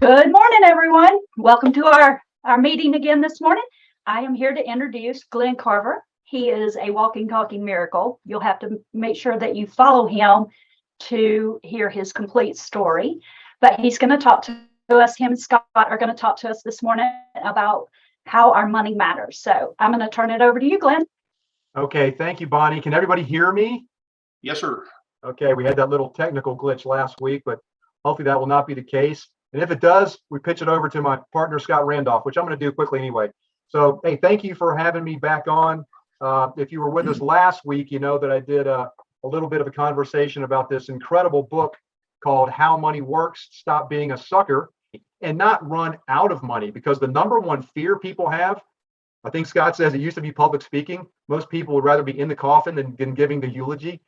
Good morning, everyone. Welcome to our meeting again this morning. I am here to introduce Glenn Carver. He is a walking, talking miracle. You'll have to make sure that you follow him to hear his complete story. But he's going to talk to us. Him and Scott are going to talk to us this morning about how our money matters. So I'm going to turn it over to you, Glenn. Okay, thank you, Bonnie. Can everybody hear me? Yes, sir. Okay, we had that little technical glitch last week, but hopefully that will not be the case. And if it does, we pitch it over to my partner, Scott Randolph, which I'm going to do quickly anyway. So, hey, thank you for having me back on. If you were with us last week, you know that I did a little bit of a conversation about this incredible book called How Money Works, Stop Being a Sucker, and Not Run Out of Money. Because the number one fear people have, I think Scott says it used to be public speaking. Most people would rather be in the coffin than giving the eulogy.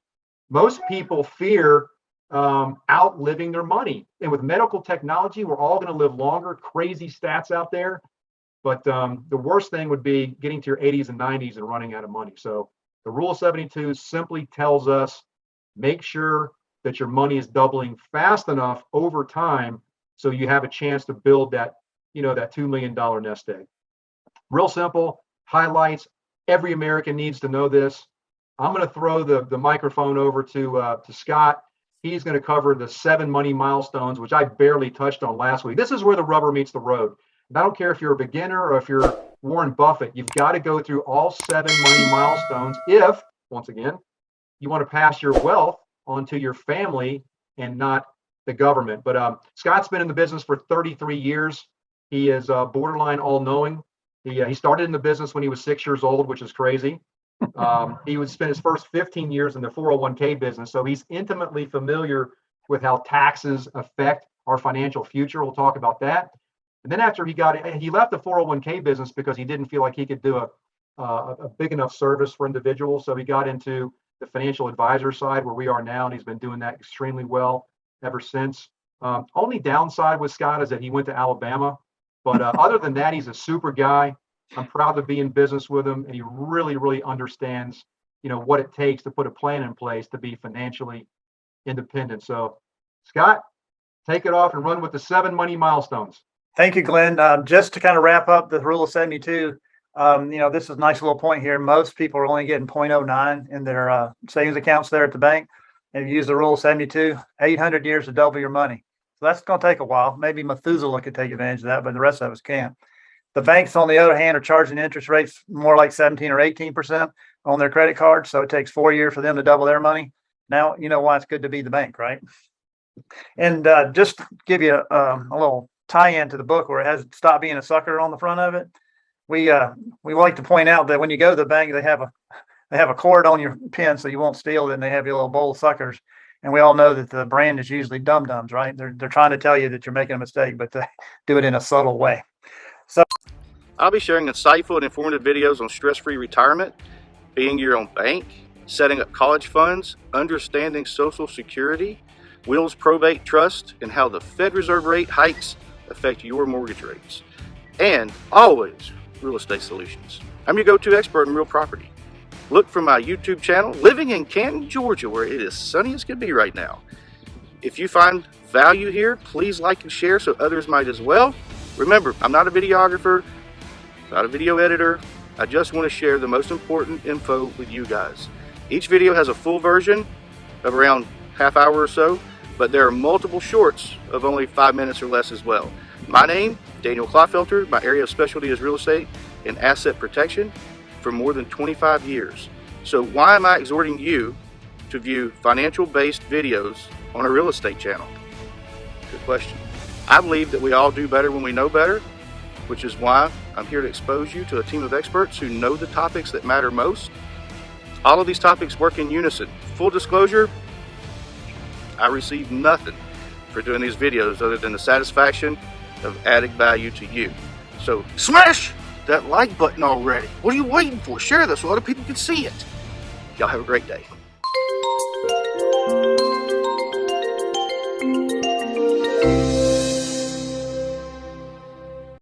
Most people fear outliving their money. And with medical technology, we're all going to live longer. Crazy stats out there. But the worst thing would be getting to your 80s and 90s and running out of money. So the Rule of 72 simply tells us, make sure that your money is doubling fast enough over time so you have a chance to build that, that $2 million nest egg. Real simple, highlights. Every American needs to know this. I'm going to throw the microphone over to Scott. He's going to cover the 7 money milestones, which I barely touched on last week. This is where the rubber meets the road. And I don't care if you're a beginner or if you're Warren Buffett, you've got to go through all 7 money milestones if, once again, you want to pass your wealth onto your family and not the government. But Scott's been in the business for 33 years. He is borderline all-knowing. He started in the business when he was 6 years old, which is crazy. He would spend his first 15 years in the 401k business. So he's intimately familiar with how taxes affect our financial future. We'll talk about that. And then after he left the 401k business because he didn't feel like he could do a big enough service for individuals. So he got into the financial advisor side where we are now, and he's been doing that extremely well ever since. Only downside with Scott is that he went to Alabama. But other than that, he's a super guy. I'm proud to be in business with him, and he really, really understands, what it takes to put a plan in place to be financially independent. So, Scott, take it off and run with the 7 money milestones. Thank you, Glenn. Just to kind of wrap up the Rule of 72, this is a nice little point here. Most people are only getting 0.09 in their savings accounts there at the bank. And if you use the Rule of 72, 800 years to double your money. So that's going to take a while. Maybe Methuselah could take advantage of that, but the rest of us can't. The banks, on the other hand, are charging interest rates more like 17 or 18% on their credit cards. So it takes 4 years for them to double their money. Now, you know why it's good to be the bank, right? And just to give you a little tie-in to the book where it has "Stop Being a Sucker" on the front of it. We like to point out that when you go to the bank, they have a cord on your pen so you won't steal it, and they have your little bowl of suckers. And we all know that the brand is usually dum-dums, right? They're trying to tell you that you're making a mistake, but they do it in a subtle way. So I'll be sharing insightful and informative videos on stress-free retirement, being your own bank, setting up college funds, understanding Social Security, wills, probate, trust, and how the Fed Reserve rate hikes affect your mortgage rates. And always, real estate solutions. I'm your go-to expert in real property. Look for my YouTube channel, living in Canton, Georgia, where it is sunny as could be right now. If you find value here, please like and share so others might as well. Remember, I'm not a videographer, not a video editor. I just want to share the most important info with you guys. Each video has a full version of around half hour or so, but there are multiple shorts of only 5 minutes or less as well. My name, Daniel Klopfelter. My area of specialty is real estate and asset protection for more than 25 years. So why am I exhorting you to view financial-based videos on a real estate channel? Good question. I believe that we all do better when we know better, which is why I'm here to expose you to a team of experts who know the topics that matter most. All of these topics work in unison. Full disclosure, I receive nothing for doing these videos other than the satisfaction of adding value to you. So smash that like button already. What are you waiting for? Share this so other people can see it. Y'all have a great day.